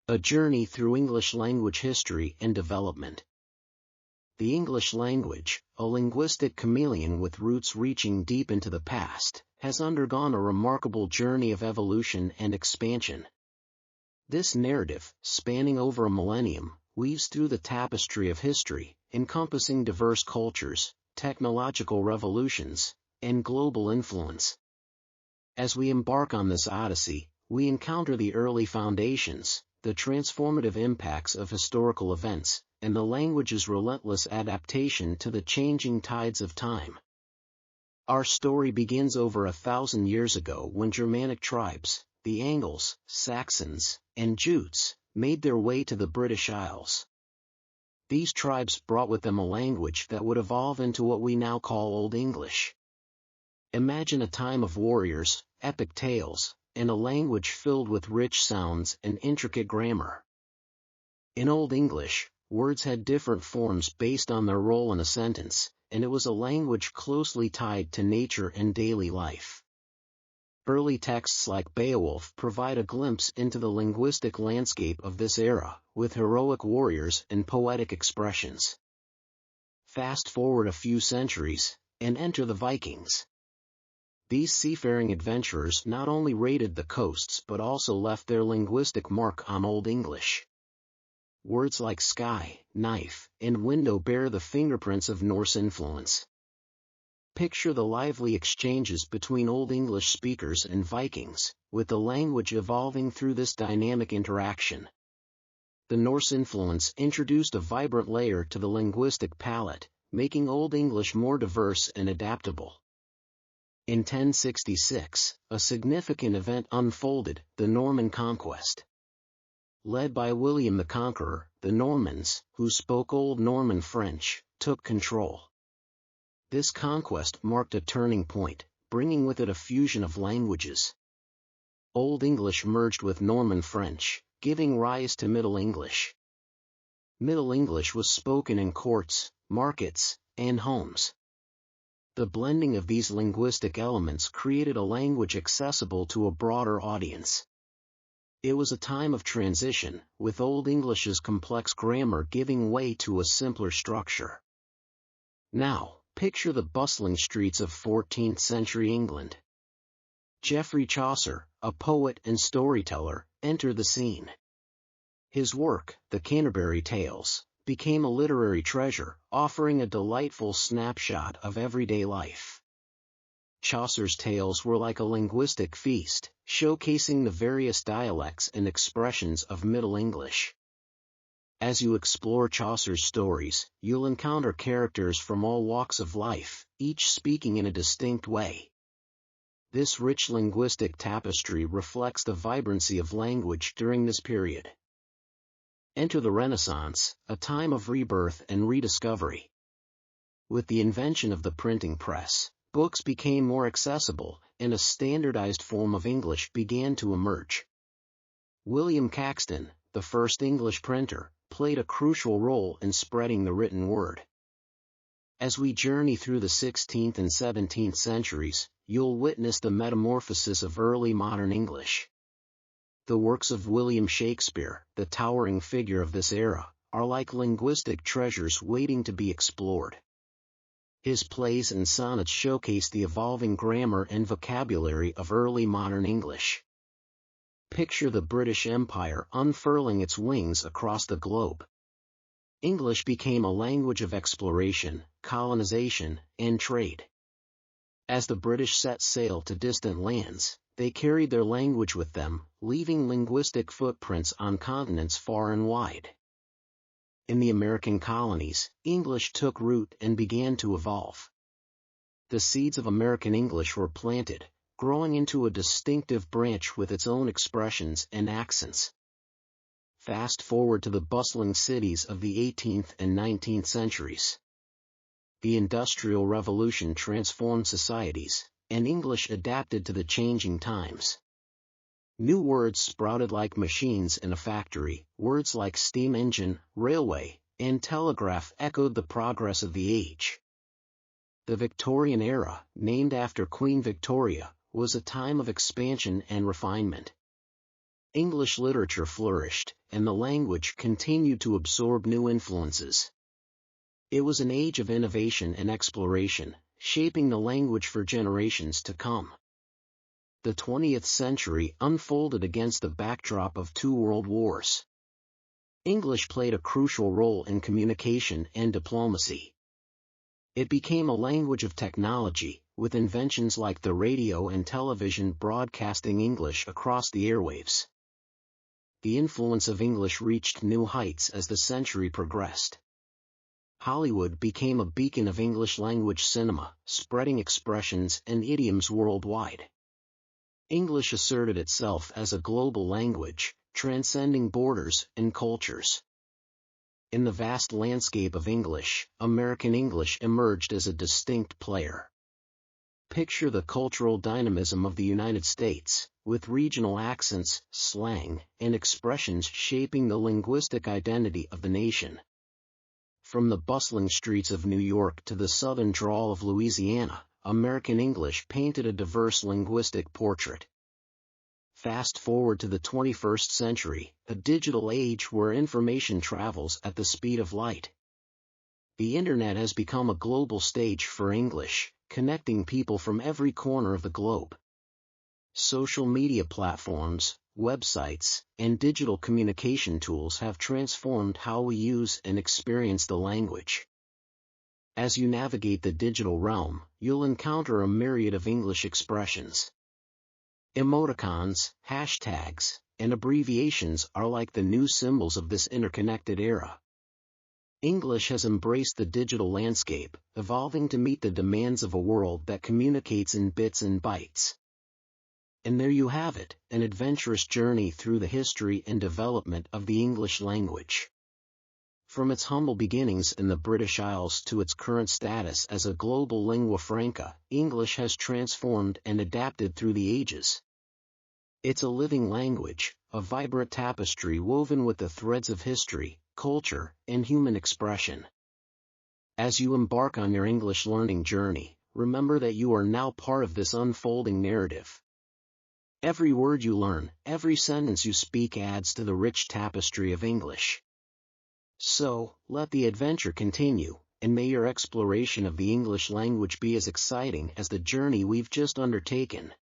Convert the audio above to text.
A journey through English language history and development. The English language, a linguistic chameleon with roots reaching deep into the past, has undergone a remarkable journey of evolution and expansion. This narrative, spanning over a millennium, weaves through the tapestry of history, encompassing diverse cultures, technological revolutions, and global influence. As we embark on this odyssey, we encounter the early foundations, the transformative impacts of historical events, and the language's relentless adaptation to the changing tides of time. Our story begins over 1,000 years ago when Germanic tribes, the Angles, Saxons, and Jutes, made their way to the British Isles. These tribes brought with them a language that would evolve into what we now call Old English. Imagine a time of warriors, epic tales, and a language filled with rich sounds and intricate grammar. In Old English, words had different forms based on their role in a sentence, and it was a language closely tied to nature and daily life. Early texts like Beowulf provide a glimpse into the linguistic landscape of this era, with heroic warriors and poetic expressions. Fast forward a few centuries, and enter the Vikings. These seafaring adventurers not only raided the coasts but also left their linguistic mark on Old English. Words like sky, knife, and window bear the fingerprints of Norse influence. Picture the lively exchanges between Old English speakers and Vikings, with the language evolving through this dynamic interaction. The Norse influence introduced a vibrant layer to the linguistic palette, making Old English more diverse and adaptable. In 1066, a significant event unfolded, the Norman Conquest. Led by William the Conqueror, the Normans, who spoke Old Norman French, took control. This conquest marked a turning point, bringing with it a fusion of languages. Old English merged with Norman French, giving rise to Middle English. Middle English was spoken in courts, markets, and homes. The blending of these linguistic elements created a language accessible to a broader audience. It was a time of transition, with Old English's complex grammar giving way to a simpler structure. Now, picture the bustling streets of 14th-century England. Geoffrey Chaucer, a poet and storyteller, entered the scene. His work, The Canterbury Tales, became a literary treasure, offering a delightful snapshot of everyday life. Chaucer's tales were like a linguistic feast, showcasing the various dialects and expressions of Middle English. As you explore Chaucer's stories, you'll encounter characters from all walks of life, each speaking in a distinct way. This rich linguistic tapestry reflects the vibrancy of language during this period. Enter the Renaissance, a time of rebirth and rediscovery. With the invention of the printing press, books became more accessible, and a standardized form of English began to emerge. William Caxton, the first English printer, played a crucial role in spreading the written word. As we journey through the 16th and 17th centuries, you'll witness the metamorphosis of early modern English. The works of William Shakespeare, the towering figure of this era, are like linguistic treasures waiting to be explored. His plays and sonnets showcase the evolving grammar and vocabulary of early modern English. Picture the British Empire unfurling its wings across the globe. English became a language of exploration, colonization, and trade. As the British set sail to distant lands, they carried their language with them, leaving linguistic footprints on continents far and wide. In the American colonies, English took root and began to evolve. The seeds of American English were planted, growing into a distinctive branch with its own expressions and accents. Fast forward to the bustling cities of the 18th and 19th centuries. The Industrial Revolution transformed societies, and English adapted to the changing times. New words sprouted like machines in a factory, words like steam engine, railway, and telegraph echoed the progress of the age. The Victorian era, named after Queen Victoria, was a time of expansion and refinement. English literature flourished, and the language continued to absorb new influences. It was an age of innovation and exploration, shaping the language for generations to come. The 20th century unfolded against the backdrop of two world wars. English played a crucial role in communication and diplomacy. It became a language of technology, with inventions like the radio and television broadcasting English across the airwaves. The influence of English reached new heights as the century progressed. Hollywood became a beacon of English-language cinema, spreading expressions and idioms worldwide. English asserted itself as a global language, transcending borders and cultures. In the vast landscape of English, American English emerged as a distinct player. Picture the cultural dynamism of the United States, with regional accents, slang, and expressions shaping the linguistic identity of the nation. From the bustling streets of New York to the southern drawl of Louisiana, American English painted a diverse linguistic portrait. Fast forward to the 21st century, a digital age where information travels at the speed of light. The Internet has become a global stage for English, connecting people from every corner of the globe. Social media platforms, websites, and digital communication tools have transformed how we use and experience the language. As you navigate the digital realm, you'll encounter a myriad of English expressions. Emoticons, hashtags, and abbreviations are like the new symbols of this interconnected era. English has embraced the digital landscape, evolving to meet the demands of a world that communicates in bits and bytes. And there you have it, an adventurous journey through the history and development of the English language. From its humble beginnings in the British Isles to its current status as a global lingua franca, English has transformed and adapted through the ages. It's a living language, a vibrant tapestry woven with the threads of history, culture, and human expression. As you embark on your English learning journey, remember that you are now part of this unfolding narrative. Every word you learn, every sentence you speak adds to the rich tapestry of English. So, let the adventure continue, and may your exploration of the English language be as exciting as the journey we've just undertaken.